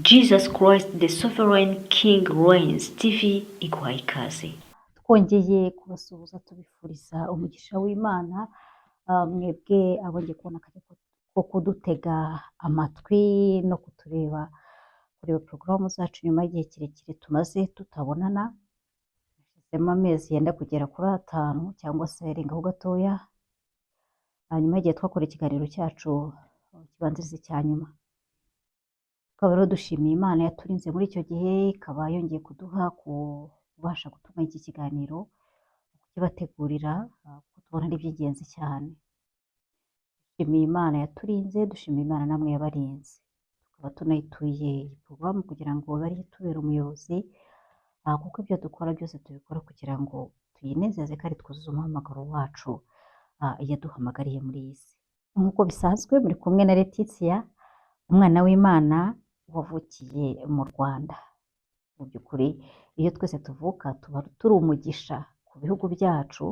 Jesus Christ the Sovereign King reigns TV iguhaye ikaze. twongeye kubasuhuza tubifuriza umugisha w'Imana, mwebwe abongeye kubona akanya ko kudutega amatwi no kureba porogaramu zacu nyuma y'igihe kirekire tumaze tutabonana. Hashyizemo amezi yenda kugera kuri 5 cyangwa se arengaho gatoya, hanyuma igihe twakora ikiganiro cyacu kibanziriza icya nyuma. Tukaba rero dushimiye Imana yaturinze muri icyo gihe, ikaba yongeye kuduha kubasha gutuma iki kiganiro kukibategurira, kuko tubona ari iby'ingenzi cyane. Dushimiye Imana yaturinze, dushimiye Imana namwe yabarinze. Tukaba tunayituye iyi porogaramu kugira ngo abe ariyo itubera umuyobozi, kuko ibyo dukora byose tubikora kugira ngo tuyinezeze kandi twuzuze umuhamagaro wacu yaduhamagariye muri iyi si. Nk'uko bisanzwe muri kumwe na Letitia, umwana w'Imana wavukiye mu Rwanda. Mu by'ukuri iyo twese tuvuka tuba turi umugisha ku bihugu byacu,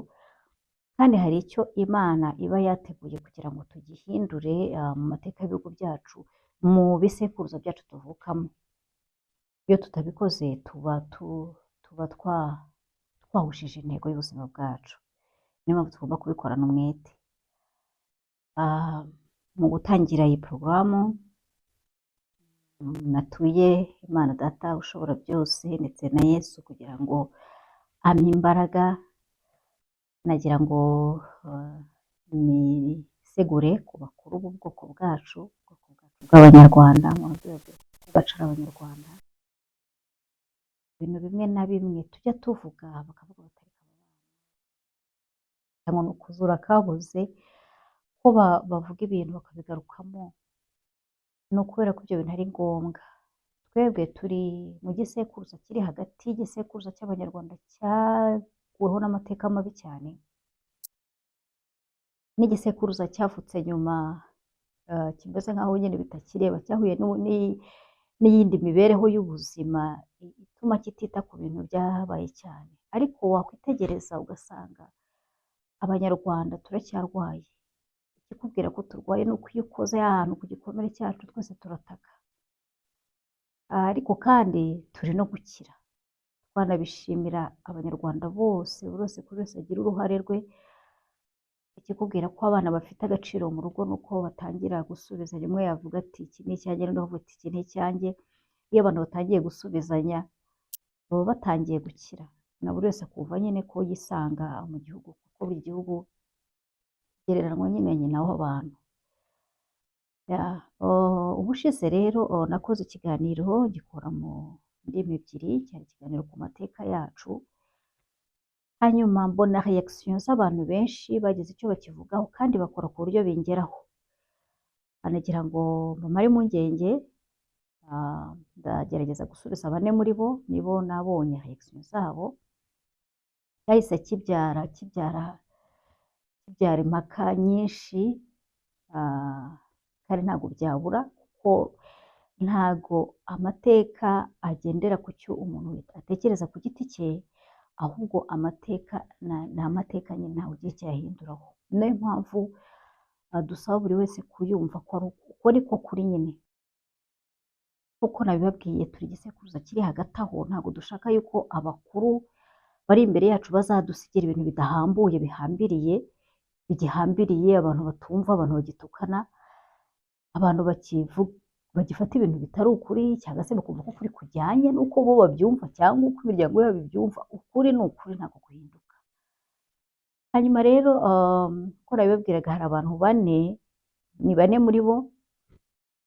kandi hari icyo Imana iba yateguye kugira ngo tugihindure mu mateka y'ibihugu byacu, mu bisekuruza byacu tuvukamo. Iyo tutabikoze tuba twahushije intego y'ubuzima bwacu. Niyo mpamvu tugomba kubikorana umwete. Mu gutangira iyi porogaramu natuye Imana Data ushobora byose ndetse na Yesu kugira ngo ampe imbaraga. Nagira ngo nisegure ku bakuru b'ubwoko bwacu, bw'Abanyarwanda, mu rwego rwacu ari Abanyarwanda. Ibintu bimwe na bimwe tujya tuvuga bakavuga batari cyangwa ni ukuzura kabuze, ko bavuga ibintu bakabigarukamo, ni ukubera ko ibyo bintu ari ngombwa. Twebwe turi mu gisekuruza kiri hagati y'igisekuruza cy'Abanyarwanda cyaguweho n'amateka mabi cyane, n'igisekuruza cyavutse nyuma, kimeze nk'aho nyine bitakireba, cyahuye n'iyindi mibereho y'ubuzima ituma kitita ku bintu byabaye cyane. Ariko wakwitegereza ugasanga Abanyarwanda turacyarwaye. Ikikubwira ko turwaye ni uko iyo ukoze ahantu ku gikomere cyacu twese turataka. Ariko kandi turi no gukira. Twanabishimira Abanyarwanda bose, buri wese kuri wese agira uruhare rwe. Ikikubwira ko abana bafite agaciro mu rugo ni uko batangira gusubizanya. Umwe yavuga ati iki ni icyanjye, n'undi avuga ati iki ni icyanjye. Iyo abantu batangiye gusubizanya baba batangiye gukira, na buri wese akumva nyine ko yisanga mu gihugu, kuko buri gihugu kigereranywa nyine nyina w'abantu. Ubushize rero nakoze ikiganiro gikora mu ndimi ebyiri, cyari ikiganiro ku mateka yacu. Hanyuma mbona reaction z'abantu benshi bagize icyo bakivugaho kandi bakora ku buryo bingeraho. Anagira ngo mbamare impungenge, ndagerageza gusubiza 4 muri bo, nibo nabonye reaction zabo. Cyahise kibyara impaka nyinshi, kandi ntabwo byabura, kuko ntago amateka agendera ku cyo umuntu atekereza ku giti cye, ahubwo amateka ni amateka nyine ntawe ugiye cyahinduraho. Niyo mpamvu dusaba buri wese kuyumva ko ariko kuri nyine. Kuko nabibabwiye turi igisekuruza kiri hagati aho, ntabwo dushaka yuko abakuru bari imbere yacu bazadusigira ibintu bidahambuye, bigihambiriye, abantu batumva, abantu bagitukana, abantu bagifata ibintu bitari ukuri, cyangwa se bakumva ko ukuri kujyanye n'uko bo babyumva cyangwa uko imiryango yabo ibyumva. Ukuri ni ukuri, ntabwo guhinduka. Hanyuma rero ko nabibabwiraga, hari abantu 4, ni 4 muri bo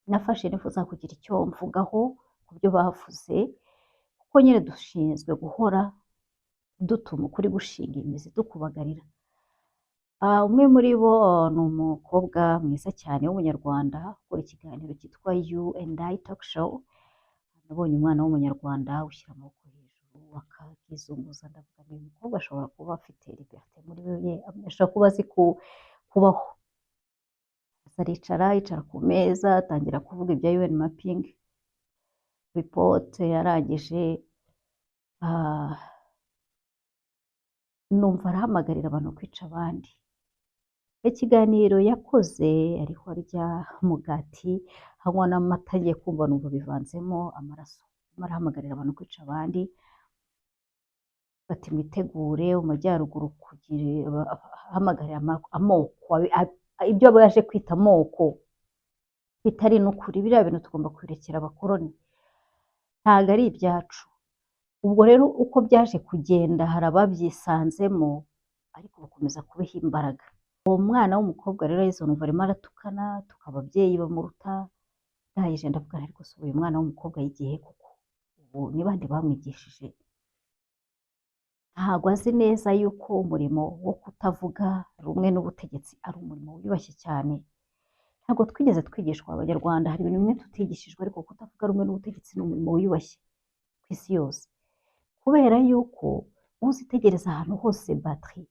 nafashe nifuza kugira icyo mvugaho ku byo bavuze, kuko nyine dushinzwe guhora dutuma ukuri gushinga imizi, dukubagarira. Umwe muri bo ni umukobwa mwiza cyane w'Umunyarwanda ukora ikiganiro cyitwa You&I Talk Show. Nabonye umwana w'Umunyarwanda ushyira amaboko hejuru akakizunguza, ndavuga ni umukobwa ashobora kuba afite liberté muri we, ashobora kuba azi kubaho. Yicara ku meza atangira kuvuga ibya UN mapping report yarangije, numva arahamagarira abantu kwica abandi. ikiganiro yakoze ariho arya umugati anywa n'amata agiye kumva numva bivanzemo amaraso, arimo arahamagarira abantu kwica abandi, bati mwitegure mu majyaruguru kugira ahamagarira amoko ibyo aba yaje kwita amoko bitari n'ukuri, biriya bintu tugomba kubirekera abakoloni ntabwo ari ibyacu. Ubwo rero uko byaje kugenda hari ababyisanzemo ariko bakomeza kubiha imbaraga. Uwo mwana w'umukobwa rero yize numva arimo aratukana, atuka ababyeyi bamuruta, ndangije ndavuga ariko se uyu mwana w'umukobwa yigiye koko, ubu ni bande bamwigishije? Ntabwo azi neza yuko umurimo wo kutavuga rumwe n'ubutegetsi ari umurimo wiyubashye cyane. Ntabwo twigeze twigishwa abanyarwanda, hari ibintu bimwe tutigishijwe, ariko kutavuga rumwe n'ubutegetsi ni umurimo wiyubashye ku isi yose, kubera yuko uzitegereza ahantu hose batiri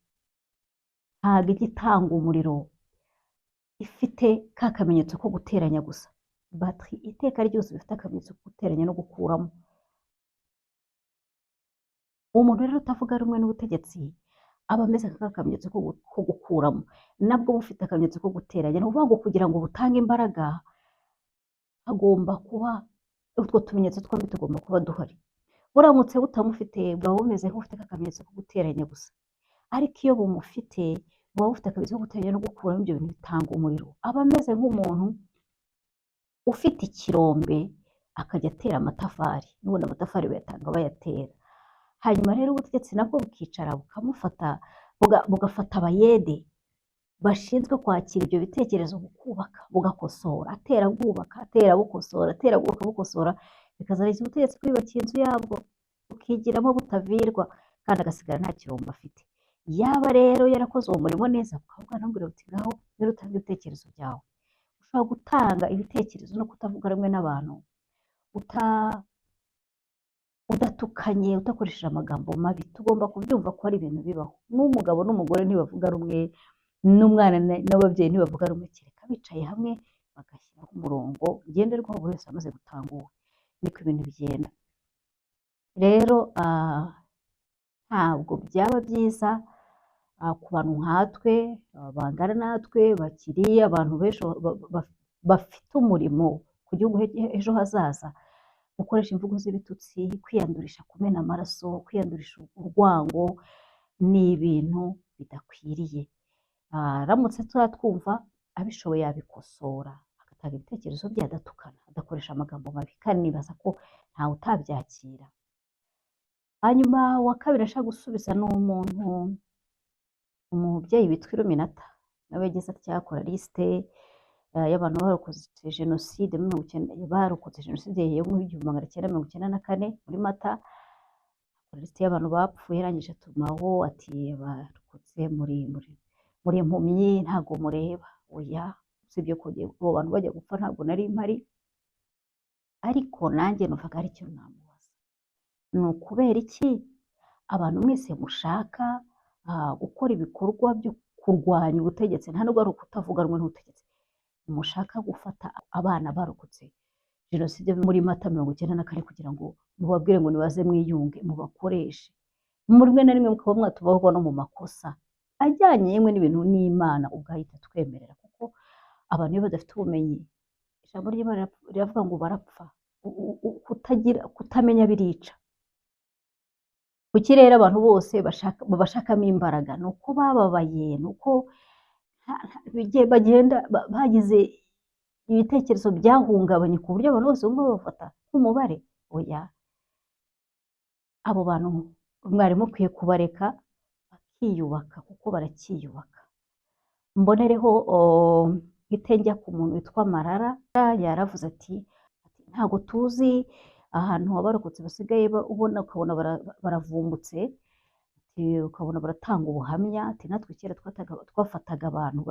ntabwo ijya itanga umuriro ifite ka kamenyetso ko guteranya gusa. Batiri iteka ryose bifite akamenyetso ko guteranya no gukuramo. Umuntu rero utavuga rumwe n'ubutegetsi aba ameze nk'akamenyetso ko gukuramo, nabwo bufite akamenyetso ko guteranya. Ni ukuvuga ngo kugira ngo butange imbaraga hagomba kuba utwo tumenyetso twombi tugomba kuba duhari. Buramutse butamufite bwaba bumeze nk'ufite akamenyetso ko guteranya gusa, ariko iyo bumufite buba bufite akamenyetso ko guteranya no gukuramo. Ibyo bintu bitanga umuriro. Aba ameze nk'umuntu ufite ikirombe akajya atera amatafari, n'ubundi amatafari bayatanga bayatera. Hanyuma rero ubutegetsi nabwo bukicara bukamufata, bugafata abayede bashinzwe kwakira ibyo bitekerezo, bukubaka bugakosora, atera bwubaka, atera bukosora, atera bwubaka bukosora, bikazanira ubutegetsi bwiyubakiye inzu yabwo bukigiramo butavirwa, kandi agasigara nta kirombe afite. Yaba rero yarakoze uwo murimo neza, bukavuga nabwira buti ngaho rero utanga ibitekerezo byawe. Ushobora gutanga ibitekerezo no kutavuga rumwe n'abantu udatukanye, udakoresheje amagambo mabi. Tugomba kubyumva ko ari ibintu bibaho. N'umugabo n'umugore ntibavuga rumwe, n'umwana n'ababyeyi ntibavuga rumwe, kereka bicaye hamwe bagashyiraho umurongo ngenderwaho buri wese amaze gutanga uwe. Niko ibintu bigenda. Rero ntabwo byaba byiza ku bantu nkatwe bangana natwe, bakiri abantu benshi bafite umurimo ku gihugu ejo hazaza, gukoresha imvugo z'ibitutsi, kwiyandurisha kumena amaraso, kwiyandurisha urwango, ni ibintu bidakwiriye. Aramutse twumva abishoboye yabikosora, agatanga ibitekerezo bye adatukana, adakoresha amagambo mabi, kandi nibaza ko ntawe utabyakira. Hanyuma uwa kabiri ashaka gusubiza ni umubyeyi witwa Iluminata, nawe yagize atya akora lisite y'abantu barokotse jenoside barokotse jenoside yo mu 1994 muri Mata. Akora lisite y'abantu bapfuye, arangije atumaho ati abarokotse muri impumyi ntabwo mureba. Oya, usibye ko abo bantu bajya gupfa ntabwo nari mpari, ariko nanjye numvaga ari ikintu namubaza, ni ukubera iki abantu mwese mushaka gukora ibikorwa byo kurwanya ubutegetsi, nta nubwo ari ukutavuga rumwe n'ubutegetsi, mushaka gufata abana barokotse jenoside muri Mata 1994 kugira ngo mubabwire ngo nibaze mwiyunge, mubakoreshe rimwe na rimwe mukaba mwatubaho no mu makosa ajyanye yemwe n'ibintu n'Imana ubwahita twemerera, kuko abantu iyo badafite ubumenyi, ijambo ry'Imana riravuga ngo barapfa. Kutamenya birica. Kuki rero abantu bose babashakamo imbaraga? Ni uko bababaye, ni uko bagenda bagize ibitekerezo byahungabanye ku buryo abantu bose bumva babafata nk'umubare. Oya, abo bantu mwari mukwiye kubareka bakiyubaka, kuko barakiyubaka. Mbonereho mpite njya ku muntu witwa Marara. Yaravuze ati ntabwo tuzi ahantu abarokotse basigaye ubona ukabona baravumbutse, ukabona baratanga ubuhamya. Ati natwe kera twafataga abantu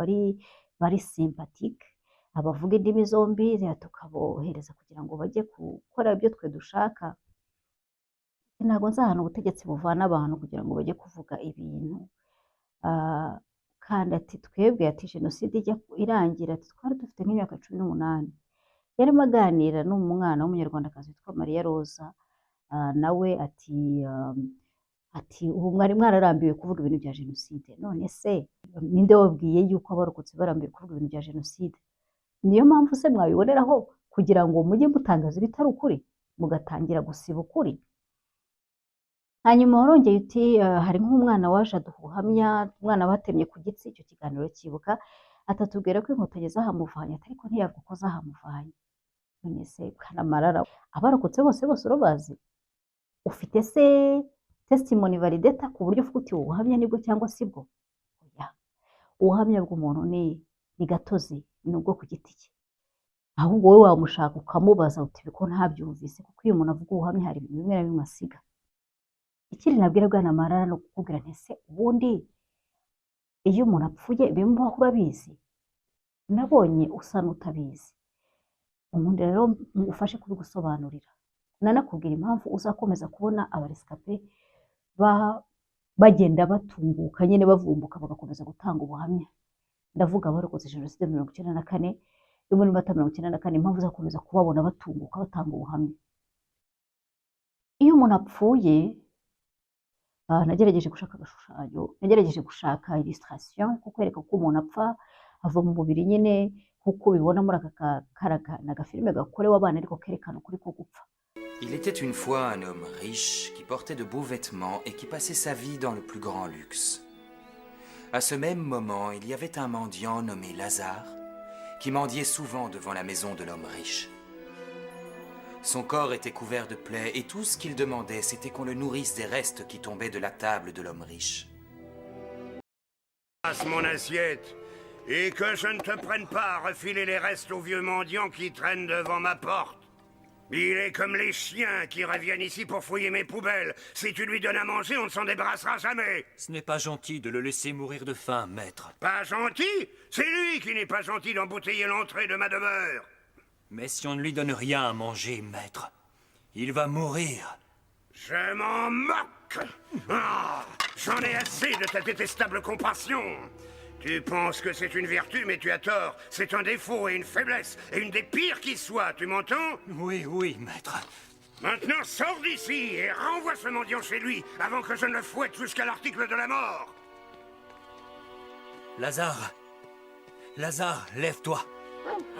bari sympathique, abavuga indimi zombi, tukabohereza kugira ngo bajye gukora ibyo twe dushaka. Ntabwo nzi ahantu ubutegetsi buvana abantu kugira ngo bajye kuvuga ibintu. Kandi ati twebwe, ati jenoside ijya irangira, ati twari dufite nk'imyaka 18. Yarimo aganira n'umwana w'umunyarwandakazi witwa Maria Rosa, nawe ati ati ubu mwari mwararambiwe kuvuga ibintu bya jenoside, none se ninde wabwiye yuko abarokotse barambiwe kuvuga ibintu bya jenoside? Niyo mpamvu se mwabiboneraho kugira ngo mujye mutangaza ibitari ukuri, mugatangira gusiba ukuri. Hanyuma warongeye uti hari nk'umwana waje aduha ubuhamya, umwana batemye ku gitsi, icyo kiganiro cyibuka, atatubwira ko inkotanyi zahamuvanye, ariko ntiyavuga ko zahamuvanye. None se Kanamarara, abarokotse bose urabazi? Ufite se testimony validata ku buryo uvuga uti ubuhamya nibwo cyangwa si bwo? Oya, ubuhamya bw'umuntu ni gatozi, ni ubwo ku giti cye. Ahubwo wowe wamushaka ukamubaza uti ko ntabyumvise, kuko iyo umuntu avuga ubuhamya hari ibintu bimwe na bimwe asiga. Ikindi nabwira Bwanamarara no kukubwira nti se ubundi iyo umuntu apfuye bimubaho urabizi? Nabonye usa n'utabizi. Umuntu rero ufashe kubigusobanurira, nanakubwira impamvu uzakomeza kubona abaresikape bagenda batunguka nyine bavumbuka bagakomeza gutanga ubuhamya. Ndavuga abarokotse jenoside 1994 yo muri Mata 1994, impamvu uzakomeza kubabona batunguka batanga ubuhamya. Iyo umuntu apfuye, nagerageje gushaka agashushanyo, nagerageje gushaka illustration kukwereka ko umuntu apfa ava mu mubiri nyine kuko ubibona muri aka karagana agafilime gakorewe abana ariko kerekana ukuri ko gupfa. Il était une fois un homme riche qui portait de beaux vêtements et qui passait sa vie dans le plus grand luxe. À ce même moment, il y avait un mendiant nommé Lazare qui mendiait souvent devant la maison de l'homme riche. Son corps était couvert de plaies et tout ce qu'il demandait, c'était qu'on le nourrisse des restes qui tombaient de la table de l'homme riche. Passe mon assiette et que je ne te prenne pas à refiler les restes aux vieux mendiants qui traînent devant ma porte. Il est comme les chiens qui reviennent ici pour fouiller mes poubelles. Si tu lui donnes à manger, on ne s'en débarrassera jamais. Ce n'est pas gentil de le laisser mourir de faim, maître. Pas gentil? C'est lui qui n'est pas gentil d'embouteiller l'entrée de ma demeure. Mais si on ne lui donne rien à manger, maître, il va mourir. Je m'en moque. Ah, j'en ai assez de ta détestable compassion. Tu penses que c'est une vertu, mais tu as tort. C'est un défaut et une faiblesse, et une des pires qui soit, tu m'entends? Oui, maître. Maintenant, sors d'ici et renvoie ce mendiant chez lui, avant que je ne le fouette jusqu'à l'article de la mort. Lazare, lève-toi.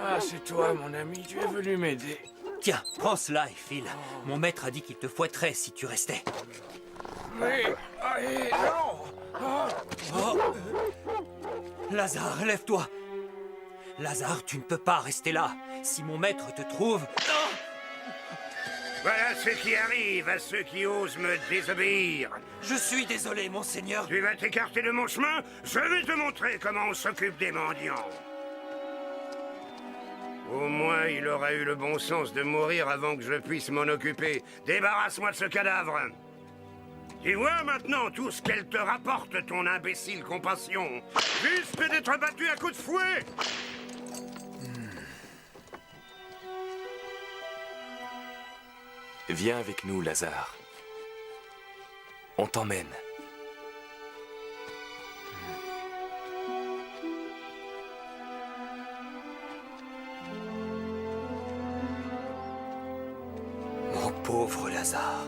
Ah, c'est toi, mon ami, tu es venu m'aider. Tiens, prends cela et file. Mon maître a dit qu'il te fouetterait si tu restais. Mais, allez, non. Oh. Lazare, lève-toi. Lazare, tu ne peux pas rester là. Si mon maître te trouve... Voilà ce qui arrive à ceux qui osent me désobéir. Je suis désolé, monseigneur. Tu vas t'écarter de mon chemin? Je vais te montrer comment on s'occupe des mendiants. Au moins, il aura eu le bon sens de mourir avant que je puisse m'en occuper. Débarrasse-moi de ce cadavre. Tu vois maintenant tout ce qu'elle te rapporte, ton imbécile compassion. Juste d'être battu à coups de fouet. Viens avec nous, Lazare. On t'emmène. Mon pauvre Lazare.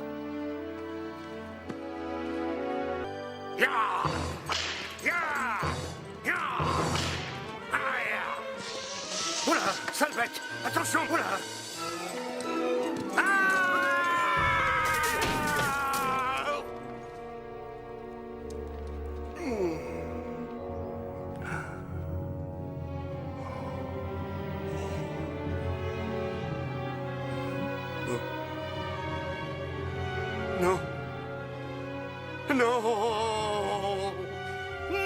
Ya! Ya! Ya! Aïe! Oula, sale bête! Attention, oula! Ah! Non! Non! Non!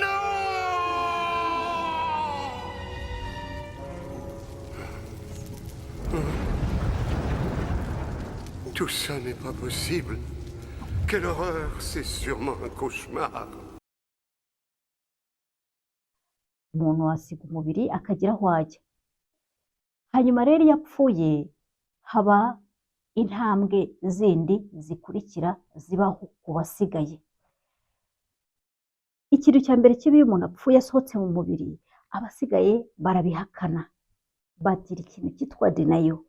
Tout ça n'est pas possible. Quelle horreur, c'est sûrement un cauchemar. Umuntu wasiga umubiri akagira aho ajya. Hanyuma rero iyo apfuye haba intambwe zindi zikurikira zibaho ku basigaye. Ikintu cya mbere kibi iyo umuntu apfuye asohotse mu mubiri, abasigaye barabihakana, bagira ikintu cyitwa denayo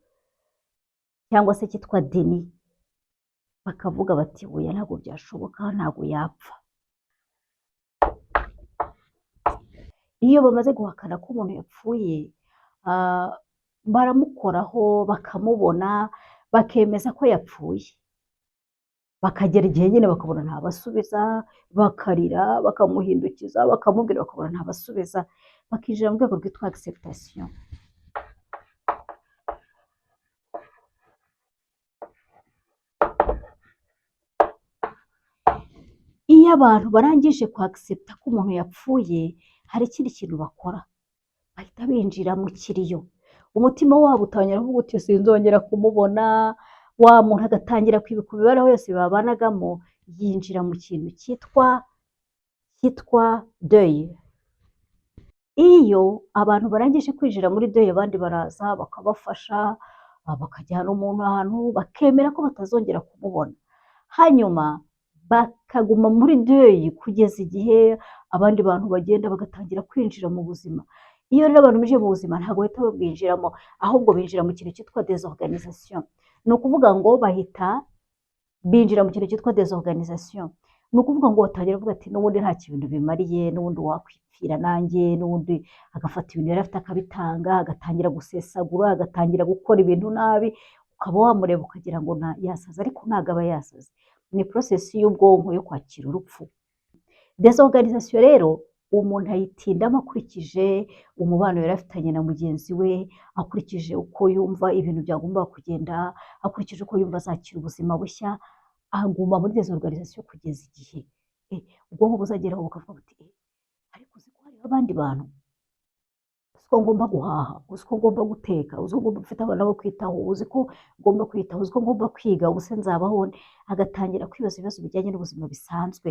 cyangwa se cyitwa deni. bakavuga bati oya ntabwo byashoboka ntabwo yapfa. Iyo bamaze guhakana ko umuntu yapfuye baramukoraho bakamubona bakemeza ko yapfuye, bakagera igihe nyine bakabona ntabasubiza, bakarira bakamuhindukiza bakamubwira bakabona ntabasubiza, bakinjira mu rwego rwitwa acceptation. Iyo abantu barangije kwaccepta ko umuntu yapfuye hari ikindi kintu bakora, bahita binjira mu kiriyo, umutima wabo utangira kuvuga uti sinzongera kumubona, wa muntu agatangira kwibuka imibereho yose babanagamo, yinjira mu kintu cyitwa deuil. Iyo abantu barangije kwinjira muri deuil abandi baraza bakabafasha, bakajyana umuntu ahantu bakemera ko batazongera kumubona, hanyuma bakaguma muri deuil kugeza igihe abandi bantu bagenda bagatangira kwinjira mu buzima. Iyo rero abantu binjiye mu buzima ntabwo bahita babwinjiramo, ahubwo binjira mu kintu cyitwa désorganisation. Ni ukuvuga ngo bahita binjira mu kintu cyitwa désorganisation. Ni ukuvuga ngo batangira kuvuga ati n'ubundi nta kintu bimariye, n'ubundi wakwipfira nanjye, n'ubundi agafata ibintu yari afite akabitanga, agatangira gusesagura, agatangira gukora ibintu nabi, ukaba wamureba ukagira ngo yasaze ariko ntabwo aba yasaze. Ni process y'ubwonko yo kwakira urupfu. Désorganisation rero umuntu ayitindamo akurikije umubano yari afitanye na mugenzi we, akurikije uko yumva ibintu byagombaga kugenda, akurikije uko yumva azakira ubuzima bushya, aguma muri désorganisation kugeza igihe ubwonko buzageraho bukavuga buti ariko uzi ko hariho abandi bantu, uzi ko ngomba guhaha, uzi ko ngomba guteka, uzi ko ngomba gufite abana bo kwitaho, uzi ko ngomba kwitaho, uzi ko ngomba kwiga, ubu se nzabaho nte? Agatangira kwibaza ibibazo bijyanye n'ubuzima bisanzwe,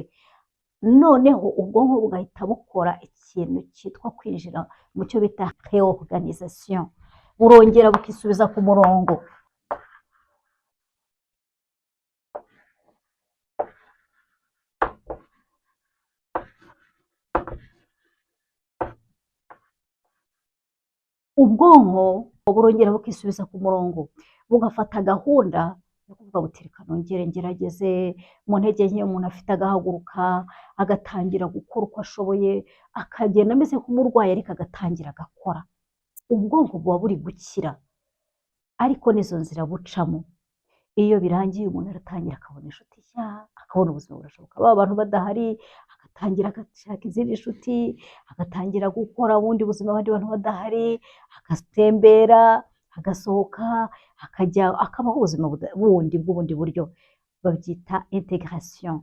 noneho ubwonko bugahita bukora ikintu cyitwa kwinjira mu cyo bita réorganisation, burongera bukisubiza ku murongo. Ubwonko burongera bukisubiza ku murongo, bugafata gahunda yo kuvuga buti reka nongere ngerageze, mu ntege nke umuntu afite agahaguruka, agatangira gukora uko ashoboye, akagenda ameze nk'umurwayi ariko agatangira agakora. Ubwonko buba buri gukira, ariko n'izo nzira bucamo. Iyo birangiye umuntu aratangira akabona inshuti nshya, akabona ubuzima burashoboka, ba bantu badahari agatangira agashaka izindi nshuti, agatangira gukora ubundi buzima abandi bantu badahari, agatembera, agasohoka, akabaho ubuzima bundi bw'ubundi buryo, babyita intégration.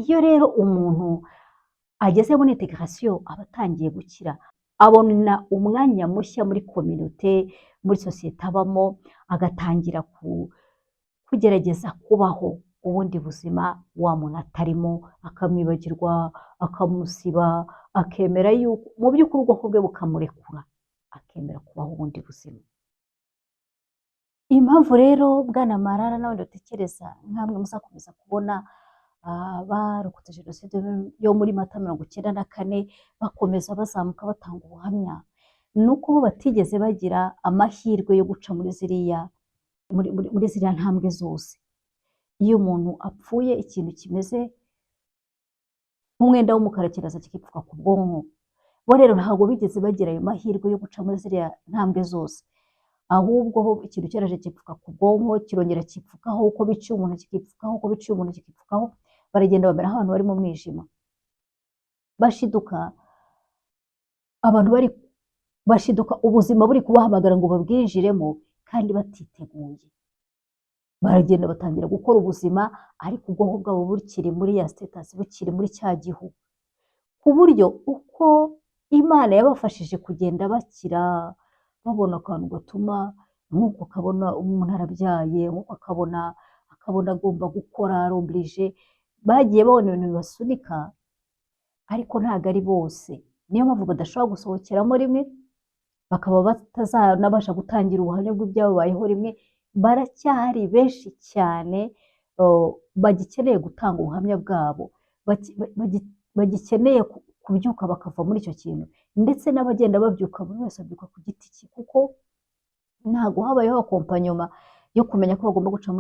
Iyo rero umuntu ageze muri intégration aba atangiye gukira, abona umwanya mushya muri communauté, muri sosiyete abamo, agatangira kugerageza kubaho ubundi buzima wa muntu atarimo, akamwibagirwa, akamusiba, akemera yuko mu by'ukuri ubwonko bwe bukamurekura, akemera kubaho ubundi buzima. Impamvu rero Bwana Marara n'abandi batekereza nkamwe muzakomeza kubona barokotse jenoside yo muri Mata 1994 bakomeza bazamuka batanga ubuhamya, ni uko bo batigeze bagira amahirwe yo guca muri ziriya ntambwe zose. Iyo umuntu apfuye ikintu kimeze nk'umwenda w'umukara kiraza kikipfuka ku bwonko, bo rero ntabwo bigeze bagira ayo mahirwe yo guca muri ziriya ntambwe zose, ahubwo ho ikintu cyaraje kipfuka ku bwonko, kirongera kipfukaho, uko biciye umuntu kikipfukaho, uko biciye umuntu kikipfukaho, baragenda bamera nk'abantu bari mu mwijima. Bashiduka bashiduka ubuzima buri kubahamagara ngo babwinjiremo kandi batiteguye. Baragenda batangira gukora ubuzima ariko ubwonko bwabo bukiri muri ya status, bukiri muri cya gihu, ku buryo uko Imana yabafashije kugenda bakira, babona akantu gatuma nk'uko akabona umuntu arabyaye, nk'uko akabona agomba gukora, aromblije, bagiye babona ibintu bibasunika, ariko ntabwo ari bose. Niyo mpamvu badashobora gusohokeramo rimwe, bakaba batazanabasha gutangira ubuhamya bw'ibyababayeho rimwe. Baracyari benshi cyane bagikeneye gutanga ubuhamya bwabo, bagikeneye kubyuka bakava muri icyo kintu, ndetse n'abagenda babyuka buri wese abyuka ku giti cye, kuko ntabwo habayeho akompanyoma yo kumenya ko bagomba guca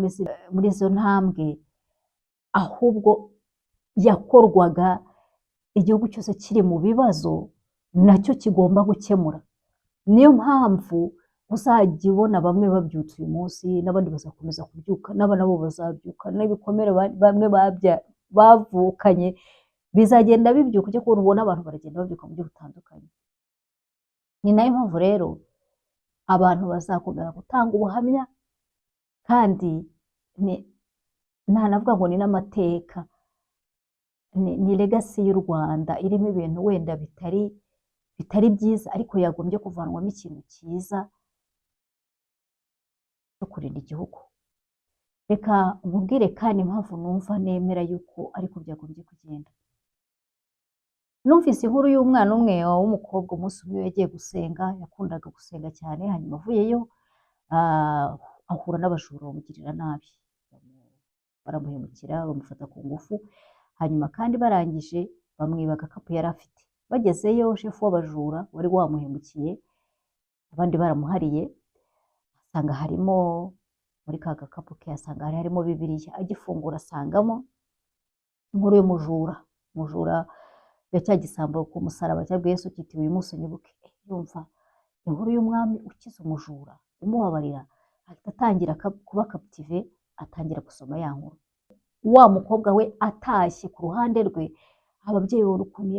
muri izo ntambwe, ahubwo yakorwaga igihugu cyose kiri mu bibazo nacyo kigomba gukemura. Niyo mpamvu uzajya ubona bamwe babyutse uyu munsi n'abandi bazakomeza kubyuka, n'abana bo bazabyuka, n'ibikomere bamwe bavukanye bizagenda bibyuka, ujye kubona ubona abantu baragenda babyuka mu buryo butandukanye. Ni nayo mpamvu rero abantu bazakomeza gutanga ubuhamya, kandi ntanavuga ngo ni n'amateka, ni legasi y'u Rwanda irimo ibintu wenda bitari byiza, ariko yagombye kuvanwamo ikintu cyiza cyo kurinda igihugu. Reka nkubwire kandi impamvu numva nemera yuko ariko byagombye kugenda. Numvise inkuru y'umwana umwe w'umukobwa, umunsi umwe yagiye gusenga, yakundaga gusenga cyane, hanyuma avuyeyo ahura n'abajura bamugirira nabi, baramuhemukira, bamufata ku ngufu, hanyuma kandi barangije bamwiba agakapu yari afite. Bagezeyo shefu w'abajura wari wamuhemukiye, abandi baramuhariye, asanga harimo muri ka gakapu ke, asanga harimo Bibiliya. Agifungura asangamo inkuru y'umujura. Umujura ya cya gisambo ku musaraba cyabwiye Yesu kiti uyu munsi unyibuke. Yumva inkuru y'umwami ukiza umujura umubabarira, ahita atangira kuba captive, atangira gusoma ya nkuru. Wa mukobwa we atashye ku ruhande rwe, ababyeyi babona ukuntu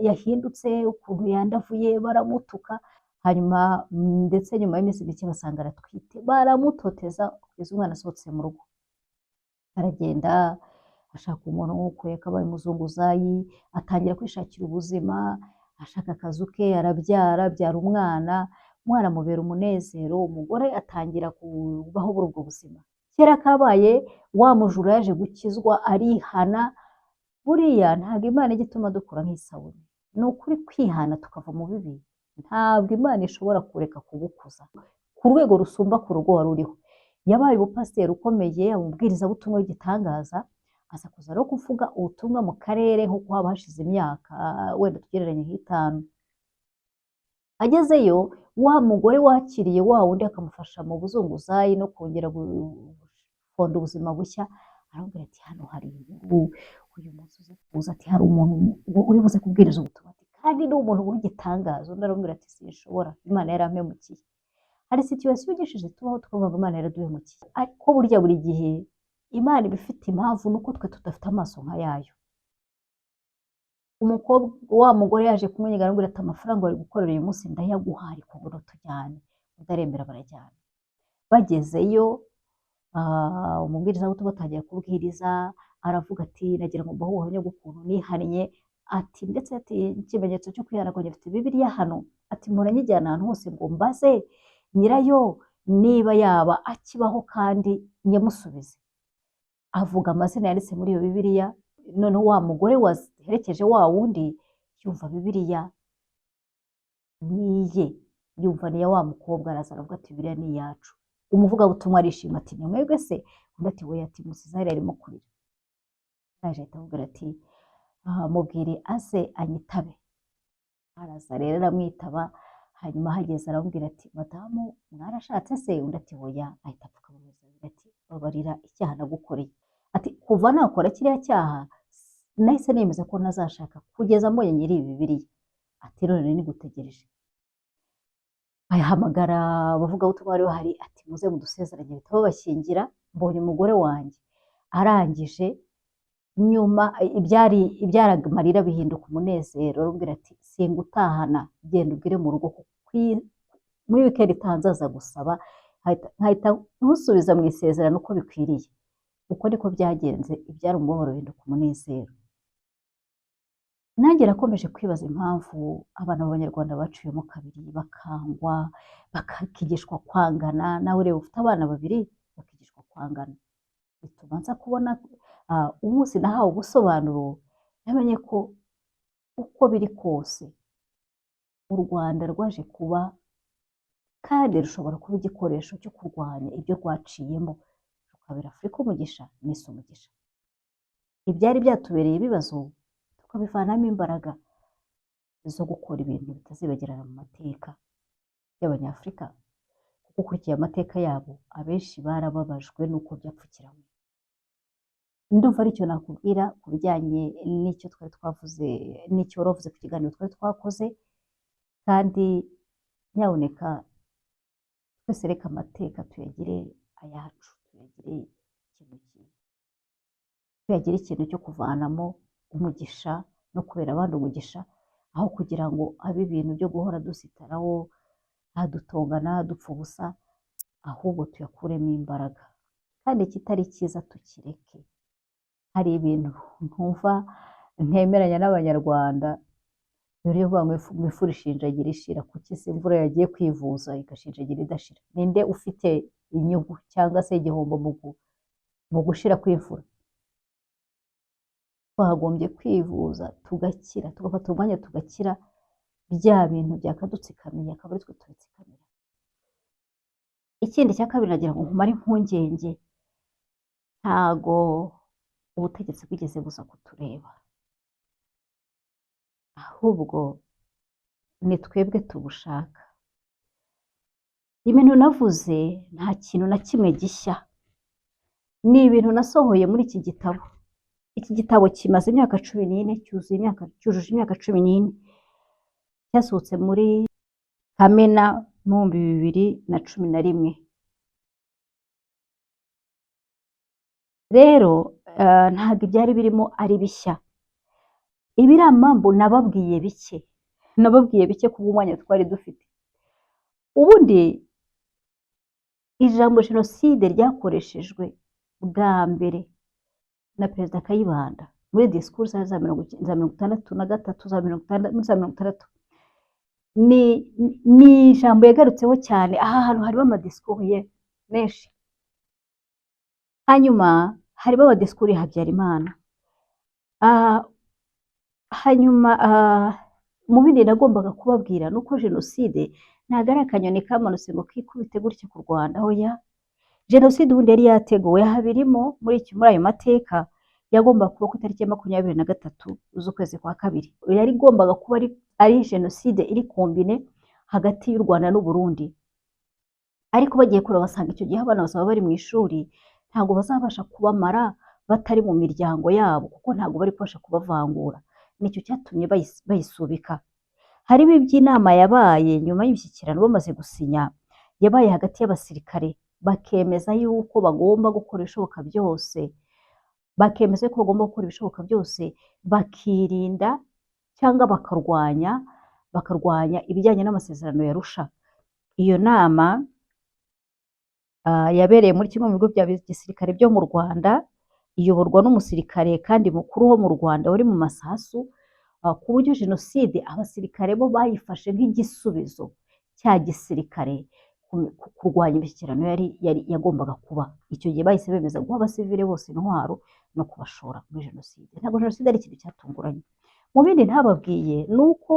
yahindutse, ukuntu yandavuye, baramutuka, hanyuma ndetse nyuma y'iminsi mike basanga aratwite, baramutoteza kugeza umwana asohotse mu rugo. Aragenda ashaka umuntu nk'uko yakabaye umuzunguzayi, atangira kwishakira ubuzima, ashaka akazu ke, abyara umwana amubera umunezero, umugore atangira kubaho muri ubwo buzima. Kera kabaye wa mujura yaje gukizwa arihana. Buriya ntabwo Imana ijya ituma dukora nk'Isawuli, ni ukuri kwihana tukava mu bibi, ntabwo Imana ishobora kureka kugukuza ku rwego rusumba ku rugo wari uriho. Yabaye umupasiteri ukomeye, umubwirizabutumwa w'igitangaza, aza kuza no kuvuga ubutumwa mu karere nk'uko haba hashize imyaka wenda tugereranye nk'itanu. Agezeyo wa mugore wakiriye wa wundi akamufasha mu buzunguzayi no kongera gufonda ubuzima bushya, aramubwira ati hano hari inkuru, uyu munsi uze kuza, ati hari umuntu uri buze kubwiriza ubutumwa, kandi ni umuntu w'igitangaza. Undi aramubwira ati sinshobora, Imana yarampemukiye. Hari situwasiyo ugishije tubaho tukavuga ngo Imana yaraduhemukiye, ariko burya buri gihe Imana iba ifite impamvu, nuko twe tudafite amaso nka yayo. Umukobwa wa mugore yaje kumwenyegana aramubwira ati amafaranga wari gukorera uyu munsi ndayaguha, ariko ngo tujyane. Utaremera barajyana. Bagezeyo umubwirizabutumwa atangira kubwiriza, aravuga ati nagira ngo mbahe ubuhamya bw'ukuntu nihannye, ati ndetse ati ikimenyetso cyo kwihana kwanjye mfite Bibiliya hano, ati mpora nyijyana ahantu hose ngo mbaze nyirayo niba yaba akibaho kandi nyamusubize. Avuga amazina yanditse muri iyo Bibiliya, noneho wa mugore waherekeje wa wundi yumva Bibiliya niye, yumva niya wa mukobwa, araza aravuga ati Bibiliya ni iyacu. Umuvugabutumwa arishima ati ni mwebwe se? Undi ati we, ati Musizari arimo kurira. Yaje ahita amubwira ati mubwire aze anyitabe. Araza rero aramwitaba, hanyuma hageze aramubwira ati madamu mwarashatse se? Undi ati oya. Ahita apfukamira ati babarira icyaha nagukoreye. Ati kuva nakora kiriya cyaha nahise nemeza ko ntazashaka kugeza mbonye nyiri Bibiliya. Ati none nigutegereje. Ayahamagara abavugabutumwa bari bahari, ati muze mudusezeranye bitabo bashyingira, mbonye umugore wanjye. Arangije nyuma ibyaraga amarira bihinduka umunezero, arambwira ati singutahana, genda ubwire mu rugo muri weekend itaha nzaza gusaba, nkahita ntusubiza mu isezerano uko bikwiriye. Uko niko byagenze, ibyari umubabaro bihinduka umunezero. Nanjye nakomeje kwibaza impamvu abana b'Abanyarwanda baciyemo kabiri, bakangwa, bakigishwa kwangana. Nawe rero ufite abana babiri bakigishwa kwangana, bituma nza kubona umunsi nahawe ubusobanuro, namenye ko uko biri kose u Rwanda rwaje kuba kandi rushobora kuba igikoresho cyo kurwanya ibyo rwaciyemo, rukabera Afurika umugisha n'isi umugisha. Ibyari byatubereye ibibazo tukabivanamo imbaraga zo gukora ibintu bitazibagirana mu mateka y'Abanyafurika, kuko ukurikiye amateka yabo abenshi barababajwe n'uko byapfukiranywe. Ndumva aricyo nakubwira ku bijyanye n'icyo twari twavuze, n'icyo wari wavuze ku kiganiro twari twakoze, kandi nyabuneka twese reka amateka tuyagire ayacu, tuyagire ikintu cyo kuvanamo umugisha no kubera abandi umugisha, aho kugira ngo abe ibintu byo guhora dusitaraho hadutongana dupfa ubusa, ahubwo tuyakuremo imbaraga, kandi ikitari cyiza tukireke. Hari ibintu ntumva ntemeranya n'Abanyarwanda, mbere yo kuvuga ngo ifu rishinjagira ishira, kuki se imvura yagiye kwivuza igashinjagira idashira? Ninde ufite inyungu cyangwa se igihombo mu gushira kw'imvura? Twagombye kwivuza tugakira, tugafata umwanya tugakira, bya bintu byakadutsikamiye akaba ari twe tubitsikamira. Ikindi cya kabiri nagira ngo nkumare impungenge, ntago ubutegetsi bwigeze buza kutureba, ahubwo ni twebwe tubushaka. Ibintu navuze nta kintu na kimwe gishya, ni ibintu nasohoye muri iki gitabo. Iki gitabo kimaze imyaka 14, cyujuje imyaka 14, cyasohotse muri Kamena mu 2011. Rero ntabwo ibyari birimo ari bishya. Ibiramambu nababwiye bike kubw'umwanya twari dufite. Ubundi ijambo jenoside ryakoreshejwe bwa mbere na Perezida Kayibanda muri disikuru za 1963 za 1960. Ni ijambo yagarutseho cyane, aha hantu harimo amadisikuru ye menshi. Hanyuma harimo amadisikuru ya Habyarimana. Hanyuma mu bindi nagombaga kubabwira nuko jenoside ntabwo ari akanyoni kamanutse ngo kikubite gutya ku Rwanda, oya. Jenoside ubundi yari yateguwe, habirimo muri ayo mateka yagomba kuba ku itariki ya 23 z'ukwezi kwa kabiri. Yari igombaga kuba ari jenoside iri kombine hagati y'u Rwanda n'u Burundi, ariko bagiye kureba basanga icyo gihe abana bazaba bari mu ishuri, ntabwo bazabasha kubamara batari mu miryango yabo, kuko ntabwo bari kubasha kubavangura. Nicyo cyatumye bayisubika. Harimo iby'inama yabaye nyuma y'ibishyikirano bamaze gusinya, yabaye hagati y'abasirikare, bakemeza yuko bagomba gukora ibishoboka byose, bakirinda cyangwa bakarwanya ibijyanye n'amasezerano ya Arusha. Iyo nama yabereye muri kimwe mu bigo bya gisirikare byo mu Rwanda, iyoborwa n'umusirikare kandi mukuru wo mu Rwanda wari mu masasu, ku buryo jenoside abasirikare bo bayifashe nk'igisubizo cya gisirikare kurwanya imishyikirano yagombaga kuba. Icyo gihe bahise bemeza guha abasivile bose intwaro no kubashora muri jenoside. Ntabwo jenoside ari ikintu cyatunguranye. Mu bindi ntababwiye ni uko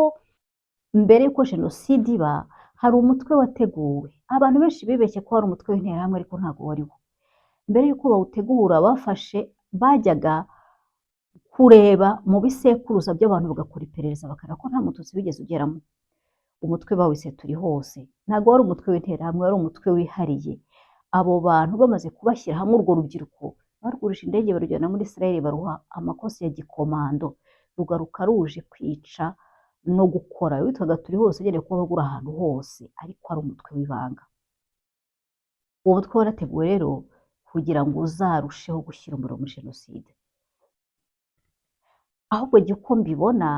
mbere y'uko jenoside iba hari umutwe wateguwe. Abantu benshi bibeshye ko hari umutwe w'interahamwe, ariko ntabwo wariho. Mbere y'uko bawutegura bajyaga kureba mu bisekuruza by'abantu bagakora iperereza bakareba ko nta mututsi wigeze ugeramo. Umutwe bawise Turi Hose. Ntabwo wari umutwe w'interahamwe, wari umutwe wihariye. Abo bantu bamaze kubashyira hamwe, urwo rubyiruko barwurije indege barujyana muri Israel, baruha amakosi ya gikomando, rugaruka ruje kwica no gukora. Witwaga Turi Hose, ugereye kuba bagura ahantu hose, ariko ari umutwe w'ibanga. Uwo mutwe warateguwe rero kugira ngo uzarusheho gushyira umuriro muri jenoside. Ahubwo njye uko mbibona,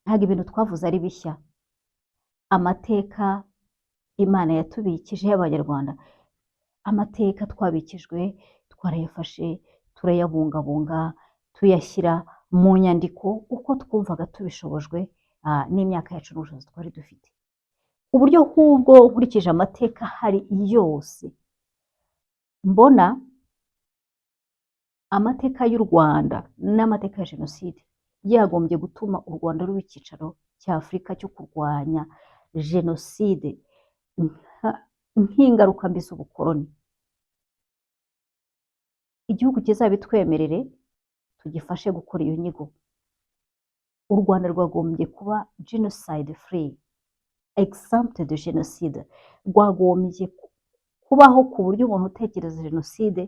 ntabwo ibintu twavuze ari bishya. Amateka Imana yatubikije y'Abanyarwanda, amateka twabikijwe, twarayafashe, turayabungabunga, tuyashyira mu nyandiko uko twumvaga tubishobojwe n'imyaka yacu n'ubushobozi twari dufite. Uburyo nk'ubwo nkurikije amateka hari yose, mbona amateka y'u Rwanda n'amateka ya jenoside yagombye gutuma u Rwanda ruba icyicaro cya Afurika cyo kurwanya jenoside nk'ingaruka mbi z'ubukoloni. Igihugu kizabitwemerere, tugifashe gukora iyo nyigo, u Rwanda rwagombye kuba genocide free, exempt de genocide, rwagombye kubaho ku buryo umuntu utekereza jenoside,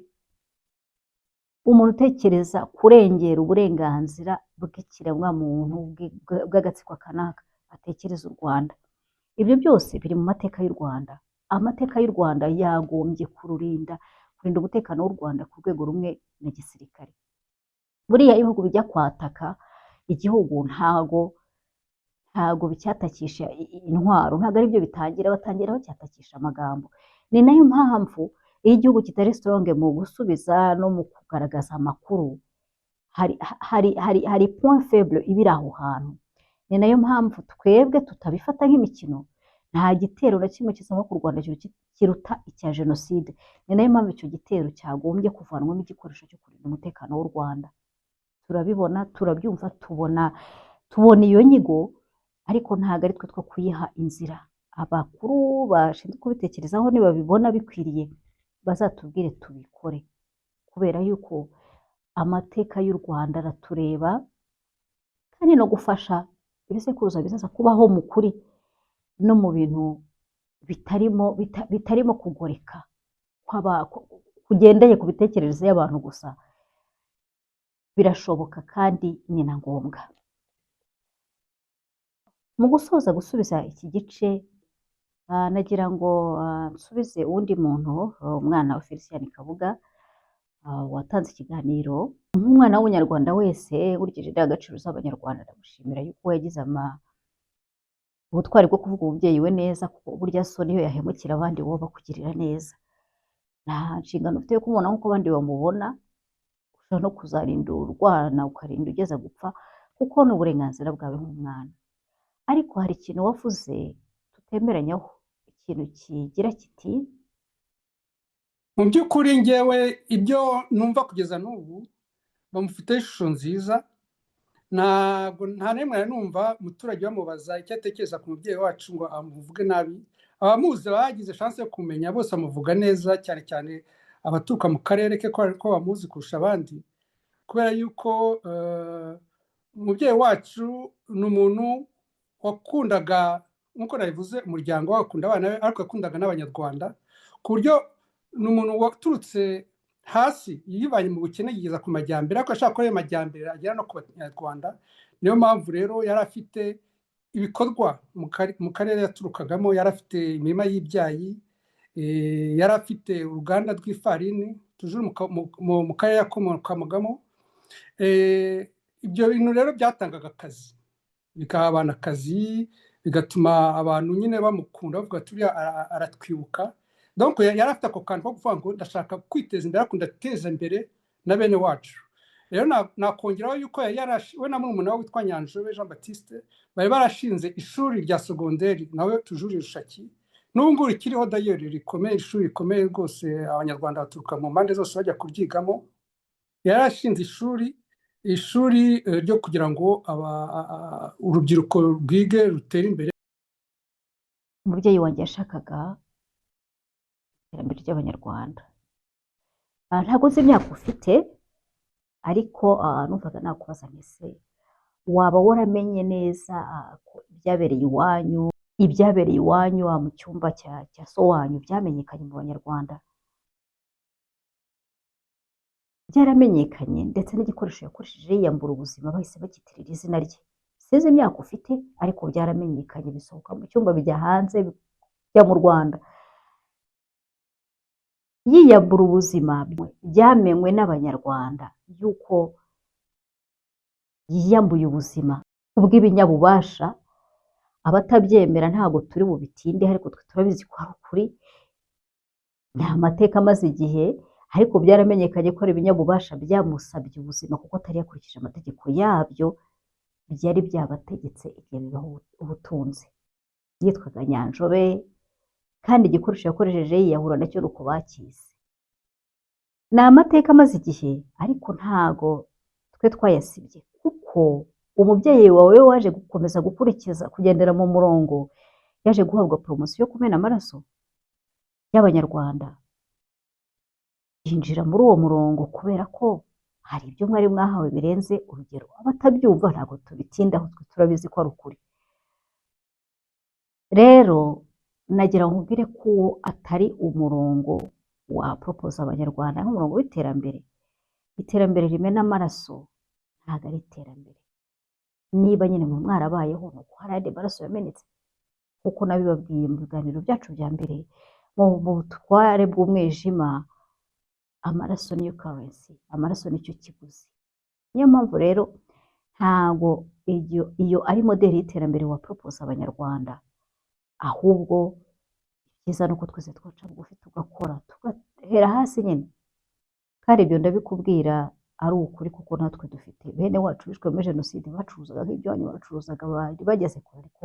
umuntu utekereza kurengera uburenganzira bw'ikiremwamuntu bw'agatsiko kanaka atekereza u Rwanda. Ibyo byose biri mu mateka y'u Rwanda. Amateka y'u Rwanda yagombye kurinda umutekano w'u Rwanda ku rwego rumwe na gisirikare. Buriya ibihugu bijya kwataka igihugu ntago bicyatakisha intwaro, ntago ari byo batangira bacyatakisha amagambo. Ni nayo mpamvu iyo igihugu kitari strong mu gusubiza no mu kugaragaza amakuru, hari point faible ibiri aho hantu. Ni nayo mpamvu twebwe tutabifata nk'imikino. Nta gitero na kimwe kizaba ku Rwanda kiruta icya jenoside. Ni nayo mpamvu icyo gitero cyagombye kuvanwamo igikoresho cyo kurinda umutekano w'u Rwanda. Turabibona, turabyumva, tubona iyo nyigo, ariko ntabwo ari twe two kuyiha inzira. Abakuru bashinzwe kubitekerezaho nibabibona bikwiriye bazatubwire tubikore, kubera yuko amateka y'u Rwanda aratureba, kandi no gufasha ibisekuruza bizaza kubaho mu kuri no mu bintu bitarimo kugoreka kugendeye ku bitekerezo y'abantu gusa. Birashoboka kandi ni na ngombwa. Mu gusubiza iki gice, nagira ngo nsubize uwundi muntu, umwana wa Felicien Kabuga, watanze ikiganiro. Nk'umwana w'umunyarwanda wese nkurikije indangagaciro z'abanyarwanda, ndamushimira yuko yagize ubutwari bwo kuvuga umubyeyi we neza, kuko burya so niyo yahemukira abandi wowe bakugirira neza. Nta nshingano ufite yo kumubona nk'uko abandi bamubona, ushobora no kuzarinda urwana ukarinda ugeza gupfa, kuko ni uburenganzira bwawe nk'umwana. Ariko hari ikintu wavuze tutemeranyaho, ikintu kigira kiti: mu by'ukuri ngewe ibyo numva kugeza n'ubu bamufite ishusho nziza. Nta n'imwe numva umuturage bamubaza icyo atekereza ku mubyeyi wacu ngo amuvuge nabi. Abamuzi bagize chance yo kumenya bose amuvuga neza, cyane cyane abaturuka mu karere ke ko bamuzi kurusha abandi, kubera yuko umubyeyi wacu ni umuntu wakundaga, nk'uko nabivuze, umuryango we, akunda abana be, ariko yakundaga n'abanyarwanda, ku buryo ni umuntu waturutse hasi yivanye mu bukene yigeza ku majyambere, ariko ashaka ko ayo majyambere agera no ku banyarwanda. Niyo mpamvu rero yari afite ibikorwa mu karere yaturukagamo, yari afite imirima y'ibyayi, yari afite uruganda rw'ifarini tujuru mu karere yakomokagamo. Ibyo bintu rero byatangaga akazi, bikaha abantu akazi, bigatuma abantu nyine bamukunda, bavuga ati uriya aratwibuka. Donc yari afite ako kantu ko kuvuga ngo ndashaka kwiteza imbere, ariko ndateza imbere na bene wacu. Rero nakongeraho yuko we na murumuna we witwa Nyanjobe Jean Baptiste bari barashinze ishuri rya segonderi nawe tujuru Rushaki, n'ubu ngubu rikiriho dayeri, rikomeye, ishuri rikomeye rwose. Abanyarwanda baturuka mu mpande zose bajya kuryigamo. Yarashinze ishuri ryo kugira ngo urubyiruko rwige rutere imbere. Umubyeyi wanjye yashakaga iterambere ry'abanyarwanda. Ntabwo nzi imyaka ufite, ariko numvaga nakubaza nti se waba waramenye neza ko ibyabereye iwanyu mu cyumba cya so wanyu byamenyekanye mu banyarwanda? Byaramenyekanye, ndetse n'igikoresho yakoresheje yiyambura ubuzima bahise bagitirira izina rye. Sinzi imyaka ufite, ariko byaramenyekanye, bisohoka mu cyumba bijya hanze, bijya mu Rwanda. Yiyambura ubuzima byamenywe n'abanyarwanda yuko yiyambuye ubuzima kubw'ibinyabubasha. Abatabyemera ntabwo turi bubitinde, ariko twe turabizi ko ari ukuri. Ni amateka amaze igihe, ariko byaramenyekanye ko ari ibinyabubasha byamusabye ubuzima, kuko atari yakurikije amategeko yabyo byari byabategetse igihe bibaho ubutunzi. Yitwaga Nyanjobe, kandi igikoresho yakoresheje yiyahura nacyo ni uko bakize. Ni amateka amaze igihe, ariko ntago twe twayasibye, kuko umubyeyi wawe waje gukomeza kugendera mu murongo, yaje guhabwa poromosiyo yo kumena amaraso y'abanyarwanda. Yinjira muri uwo murongo kubera ko hari ibyo mwari mwahawe birenze urugero, abatabyumva ntabwo tubitindaho, twe turabizi ko ari ukuri. Rero nagira ngo nkubwire ko uwo atari umurongo wa poropoza abanyarwanda nk'umurongo w'iterambere. Iterambere rimena amaraso ntabwo ari iterambere. Niba nyine mwe mwarabayeho ni uko hari andi maraso yamenetse, kuko nabibabwiye mu biganiro byacu bya mbere, mu butware bw'umwijima amaraso niyo karensi, amaraso nicyo kiguzi. Niyo mpamvu rero ntabwo iyo ari modeli y'iterambere wa poropoza abanyarwanda, ahubwo byiza nuko twese twaca bugufi tugakora, tugahera hasi nyine. Kandi ibyo ndabikubwira ari ukuri, kuko natwe dufite bene wacu bishwe muri jenoside bacuruzaga nk'ibyanyu bacuruzaga, bari bageze kure, ariko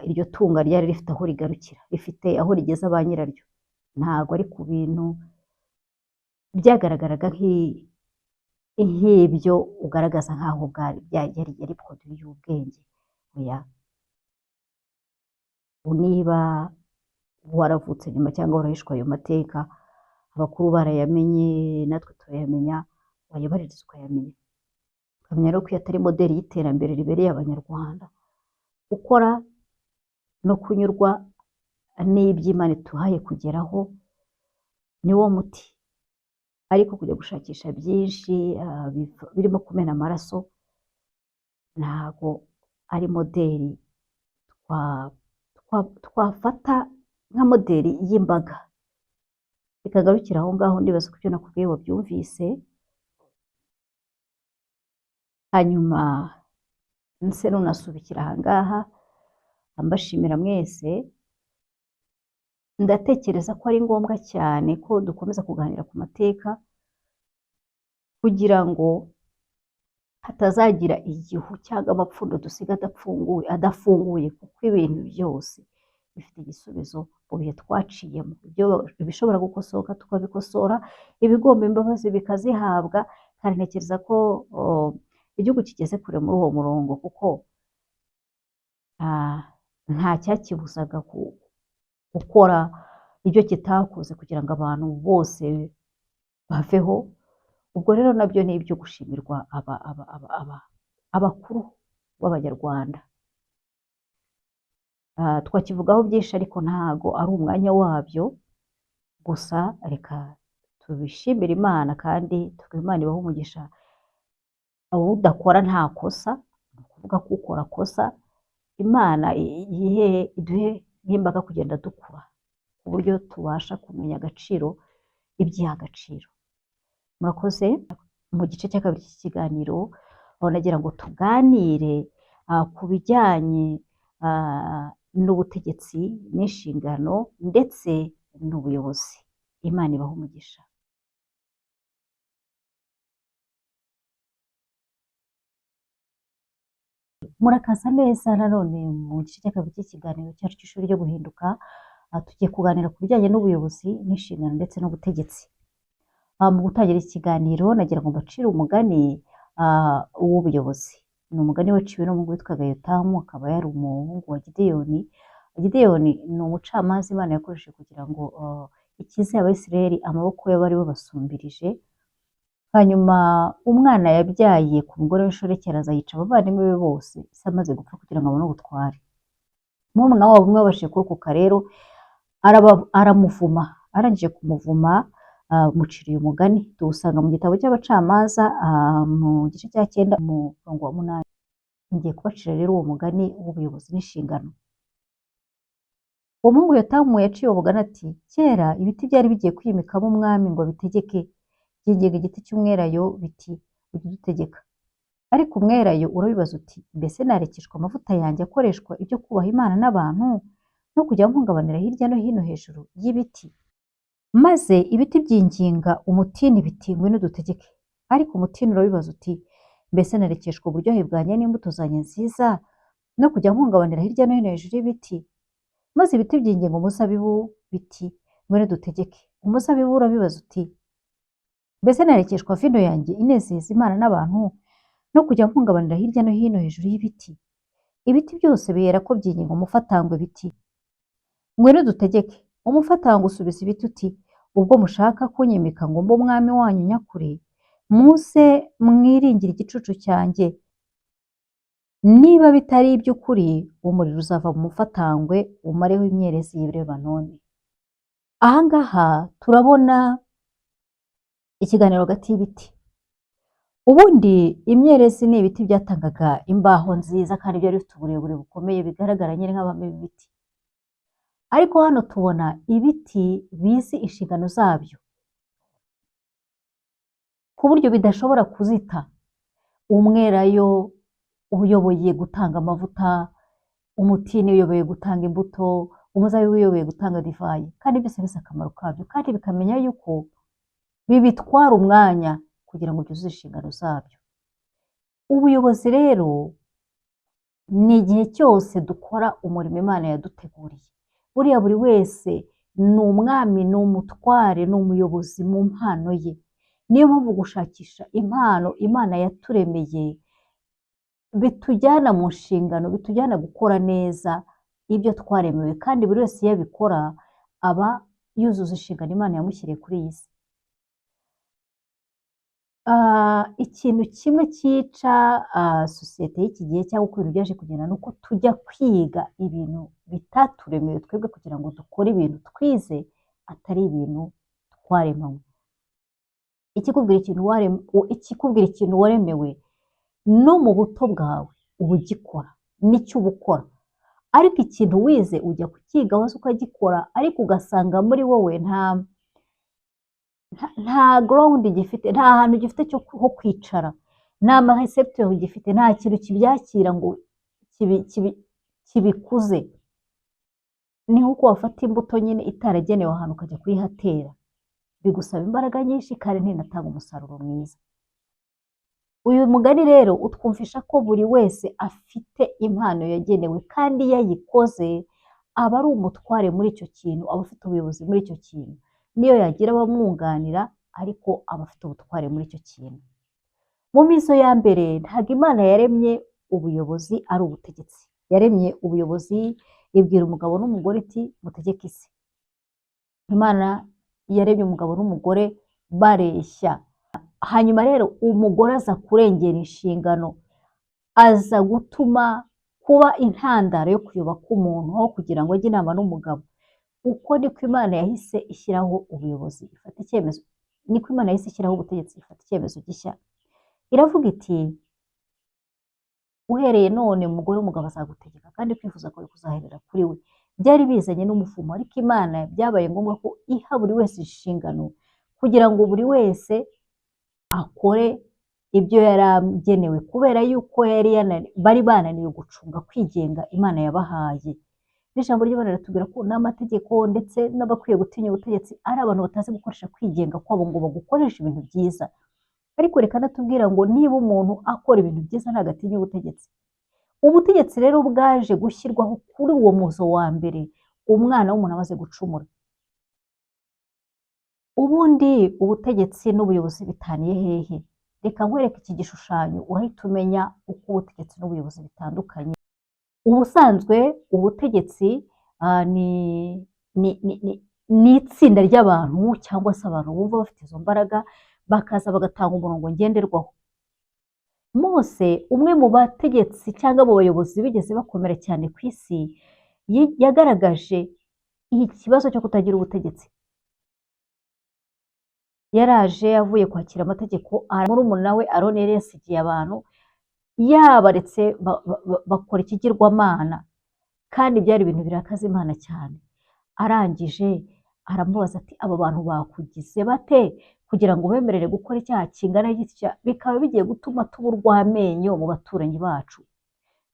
iryo tunga ryari rifite aho rigarukira, rifite aho rigeza ba nyiraryo. Ntabwo ari ku bintu byagaragaraga nk'ibyo ugaragaza nk'aho yari produit y'ubwenge. Oya, niba waravutse nyuma cyangwa warahishwe ayo mateka, abakuru barayamenye, natwe turayamenya, wayabaririza ukayamenya, ukamenya rero ko iyo atari modeli y'iterambere ribereye abanyarwanda. Gukora no kunyurwa n'iby'Imana ituhaye kugeraho ni wo muti, ariko kujya gushakisha byinshi birimo kumena amaraso ntabwo ari modeli twafata nka modeli y'imbaga. Bikagarukira aho ngaho, ndibaza ko ibyo nakubwiye wabyumvise. Hanyuma nse nunasubikira aha ngaha mbashimira mwese. Ndatekereza ko ari ngombwa cyane ko dukomeza kuganira ku mateka, kugira ngo hatazagira igihu cyangwa amapfundo dusiga adafunguye, kuko ibintu byose bifite igisubizo mu bihe twaciyemo. Ibishobora gukosoka tukabikosora, ibigomba imbabazi bikazihabwa. Kandi ntekereza ko igihugu kigeze kure muri uwo murongo, kuko nta cyakibuzaga gukora ibyo kitakoze kugira ngo abantu bose baveho. Ubwo rero nabyo ni ibyo gushimirwa abakuru b'abanyarwanda. Twakivugaho byinshi, ariko ntago ari umwanya wabyo. Gusa reka tubishimire Imana, kandi Imana ibahe umugisha. Udakora nta kosa, ni ukuvuga ko ukora kosa. Imana iduhe nk'imbaga kugenda dukura, ku buryo tubasha kumenya agaciro ibyiha agaciro. Murakoze. Mu gice cya kabiri cy'ikiganiro aho nagira ngo tuganire ku bijyanye n'ubutegetsi n'inshingano ndetse n'ubuyobozi. Imana ibahe umugisha. Murakaza neza nanone mu gice cya kabiri cy'ikiganiro cyacu cy'ishuri ryo guhinduka. Tugiye kuganira ku bijyanye n'ubuyobozi n'inshingano ndetse n'ubutegetsi. Mu gutangira iki kiganiro nagira ngo mbacire umugani w'ubuyobozi. Ni umugani waciwe n'umuhungu witwaga Yotamu, akaba yari umuhungu wa Gideyoni. Gideyoni ni umucamanza Imana yakoresheje kugira ngo ikize Abisirayeli amaboko y'abari babasumbirije. Hanyuma umwana yabyaye ku mugore w'inshoreke yica abavandimwe be bose, ise amaze gupfa, kugira ngo abone ubutware. Murumuna wabo umwe wabashije kurokoka, rero aramuvuma. Arangije kumuvuma, muciriye umugani. Tuwusanga mu gitabo cy'abacamanza mu gice cya 9 mu murongo wa 8. Ngiye kubacira rero uwo mugani w'ubuyobozi n'inshingano. Uwo muhungu Yotamu yaciye uwo mugani ati: kera ibiti byari bigiye kwimikamo umwami ngo bitegeke, byinginga igiti cy'umwelayo biti ujye udutegeka. Ariko umwelayo urabibaza uti: mbese narekeshwa amavuta yanjye akoreshwa ibyo kubaha Imana n'abantu, no kujya nkungabanira hirya no hino hejuru y'ibiti? Maze ibiti byinginga umutini biti ngwino dutegeke. Ariko umutini urabibaza uti: mbese narekeshwa uburyohe bwanjye n'imbuto zanjye nziza, no kujya nkungabanira hirya no hino hejuru y'ibiti? Maze ibiti byinginga umuzabibu biti ngwino dutegeke. Umuzabibu urabibaza uti: mbese narekeshwa vino yanjye inezeza Imana n'abantu, no kujya nkungabanira hirya no hino hejuru y'ibiti? Ibiti byose biyera ko byinginga umufatangwe biti ngwino dutegeke. Umufatangwe usubiza ibiti uti: ubwo mushaka kunyimika ngo mbe umwami wanyu nyakuri, muze mwiringire igicucu cyanjye, niba bitari iby'ukuri umuriro uzava mu mufatangwe umareho imyerezi y'i Lebanoni. Aha ngaha turabona ikiganiro hagati y'ibiti. Ubundi imyerezi ni ibiti byatangaga imbaho nziza kandi byari bifite uburebure bukomeye bigaragara nyine nk'abami b'ibiti. Ariko hano tubona ibiti bizi inshingano zabyo ku buryo bidashobora kuzita. Umwelayo uyoboye gutanga amavuta, umutini uyoboye gutanga imbuto, umuzabibu uyoboye gutanga divayi, kandi byose bifite akamaro kabyo kandi bikamenya yuko bibitwara umwanya kugira ngo byuzuze inshingano zabyo. Ubuyobozi rero ni igihe cyose dukora umurimo Imana yaduteguriye. Buriya buri wese ni umwami, ni umutware, ni umuyobozi mu mpano ye. Niyo mpamvu gushakisha impano Imana yaturemeye bitujyana mu nshingano, bitujyana gukora neza ibyo twaremewe, kandi buri wese iyo abikora aba yuzuza inshingano Imana yamushyiriye kuri iyi si. Ikintu kimwe cyica sosiyete y'iki gihe cyangwa uko ibintu byaje kugenda ni uko tujya kwiga ibintu bitaturemewe twebwe kugira ngo dukore ibintu twize atari ibintu twaremanywe. Ikikubwira ikintu waremewe no mu buto bwawe uba ugikora, nicyo uba ukora. Ariko ikintu wize ujya kukiga hose ukagikora, ariko ugasanga muri wowe nta ground gifite, nta hantu gifite ho kwicara, nta marecepteur gifite, nta kintu kibyakira ngo kibikuze. Ni nk'uko wafata imbuto nyine itaragenewe ahantu ukajya kuyihatera, bigusaba imbaraga nyinshi kandi ntinatanga umusaruro mwiza. Uyu mugani rero utwumvisha ko buri wese afite impano yagenewe, kandi iyo ayikoze aba ari umutware muri icyo kintu, aba afite ubuyobozi muri icyo kintu. Niyo yagira abamwunganira ariko aba afite ubutware muri icyo kintu. Mu mizo ya mbere ntabwo Imana yaremye ubuyobozi ari ubutegetsi. Yaremye ubuyobozi ibwira umugabo n'umugore iti mutegeke isi. Imana yaremye umugabo n'umugore bareshya. Hanyuma rero umugore aza kurengera inshingano, aza gutuma kuba intandaro yo kuyoba k'umuntu aho kugira ngo ajye inama n'umugabo. Uko niko Imana yahise ishyiraho ubuyobozi, ifata icyemezo. Niko Imana yahise ishyiraho ubutegetsi, ifata icyemezo gishya. Iravuga iti uhereye none umugore w'umugabo azagutegeka, kandi kwifuza kwawe kuzaherera kuri we. Byari bizanye n'umuvumo, ariko Imana byabaye ngombwa ko iha buri wese inshingano kugira ngo buri wese akore ibyo yari agenewe, kubera yuko bari bananiwe gucunga kwigenga Imana yabahaye. N'ijambo ry'Imana riratubwira ko n'amategeko ndetse n'abakwiye gutinya ubutegetsi ari abantu batazi gukoresha kwigenga kwabo ngo bagukoreshe ibintu byiza. Ariko reka natubwira ngo niba umuntu akora ibintu byiza ntabwo atinya ubutegetsi. Ubutegetsi rero bwaje gushyirwaho kuri uwo muzo wa mbere umwana w'umuntu amaze gucumura. Ubundi ubutegetsi n'ubuyobozi bitaniye hehe? Reka nkwereke iki gishushanyo urahita umenya uko ubutegetsi n'ubuyobozi bitandukanye. Ubusanzwe ubutegetsi ni itsinda ry'abantu cyangwa se abantu bumva bafite izo mbaraga, bakaza bagatanga umurongo ngenderwaho. Mose, umwe mu bategetsi cyangwa mu bayobozi bigeze bakomera cyane ku isi, yagaragaje ikibazo cyo kutagira ubutegetsi. Yaraje avuye kwakira amategeko, murumuna we Aroni yari yasigiye abantu, yabaretse bakora ikigirwamana, kandi byari ibintu birakaza Imana cyane. Arangije aramubaza ati aba bantu bakugize bate kugira ngo bemerere gukora icyaha kingana gitya, bikaba bigiye gutuma tuba urw'amenyo mu baturanyi bacu?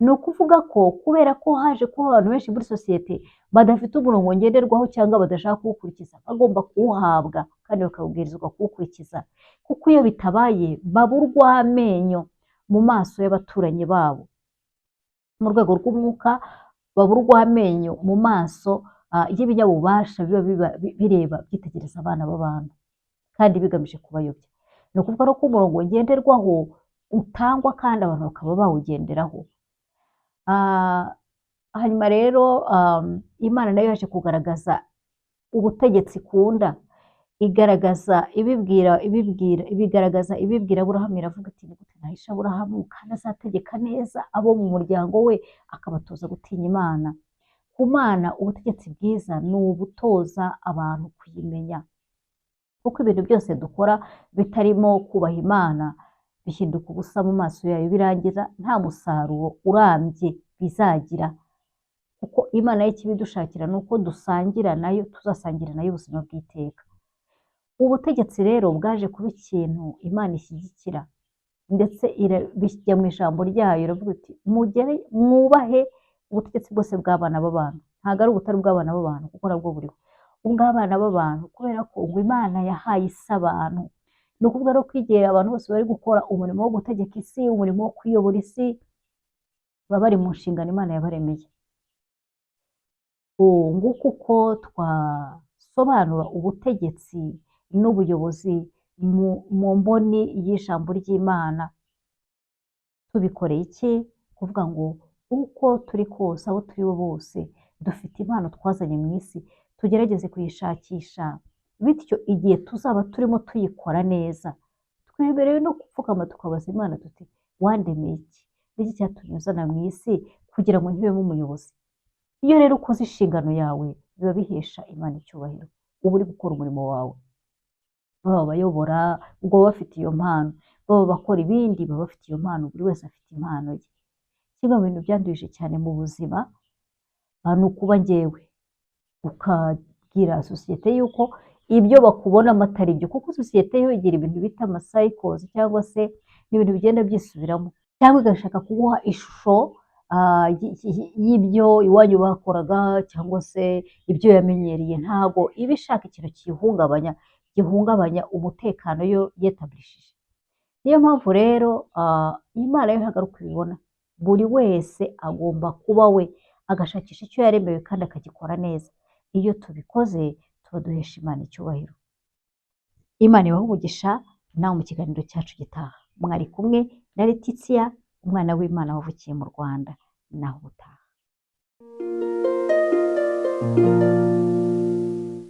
Ni ukuvuga ko kubera ko haje kuba abantu benshi muri sosiyete badafite umurongo ngenderwaho cyangwa badashaka kuwukurikiza, bagomba kuwuhabwa kandi bakabwirizwa kuwukurikiza, kuko iyo bitabaye baba urw'amenyo mu maso y'abaturanyi babo. Mu rwego rw'umwuka baba urw'amenyo mu maso y'ibinyabubasha biba bireba byitegereza abana b'abantu kandi bigamije kubayobya. Ni ukuvuga ko umurongo ngenderwaho utangwa kandi abantu bakaba bawugenderaho. Hanyuma rero Imana nayo yaje kugaragaza ubutegetsi ikunda. ibigaragaza ibibwira Aburahamu, iravuga iti ni gute nahisha Aburahamu kandi azategeka neza abo mu muryango we akabatoza gutinya Imana. Ku Mana ubutegetsi bwiza ni ubutoza abantu kuyimenya, kuko ibintu byose dukora bitarimo kubaha Imana bihinduka ubusa mu maso yayo, birangira nta musaruro urambye bizagira, kuko Imana y'ikibidushakira ni uko dusangira nayo, tuzasangira nayo ubuzima bw'iteka. Ubutegetsi rero bwaje kuba ikintu Imana ishyigikira, ndetse bijya mu ijambo ryayo iravuga iti mwubahe ubutegetsi bwose bw'abana b'abantu. Ntabwo ari ubutari bw'abana b'abantu kuko nabwo buriho, ubw'abana b'abantu, kubera ko ngo Imana yahaye isi abantu. Ni ukuvuga rero ko igihe abantu bose bari gukora umurimo wo gutegeka isi, umurimo wo kuyobora isi, baba bari mu nshingano Imana yabaremeye. Nguko uko twasobanura ubutegetsi n'ubuyobozi mu mboni y'ijambo ry'Imana. Tubikoreye iki? Kuvuga ngo uko turi kose, abo turi bo bose, dufite impano twazanye mu isi, tugerageze kuyishakisha, bityo igihe tuzaba turimo tuyikora neza, twemerewe no gupfukama tukabaza Imana tuti wandemeye iki? N'iki cyatumye uzana mu isi kugira ngo ntibemo umuyobozi? Iyo rero ukoze inshingano yawe biba bihesha Imana icyubahiro, uba uri gukora umurimo wawe. Baba abayobora ubwo baba bafite iyo mpano, baba bakora ibindi baba bafite iyo mpano, buri wese afite impano ye. Kimwe mu bintu byanduje cyane mu buzima ni ukuba njyewe ukabwira sosiyete yuko ibyo bakubonamo atari byo, kuko sosiyete yo igira ibintu bita amasayikozi, cyangwa se n'ibintu bigenda byisubiramo, cyangwa igashaka kuguha ishusho y'ibyo iwanyu bakoraga cyangwa se ibyo yamenyereye. Ntabwo iba ishaka ikintu gihungabanya umutekano yo yetablishije. Niyo mpamvu rero Imana yo ntabwo ari uko ibibona, buri wese agomba kuba we agashakisha icyo yaremewe kandi akagikora neza. Iyo tubikoze tuba duhesha Imana icyubahiro. Imana ibahe umugisha. Nawe mu kiganiro cyacu gitaha mwari kumwe na Letitia, umwana w'Imana wavukiye mu Rwanda. Naho ubutaha.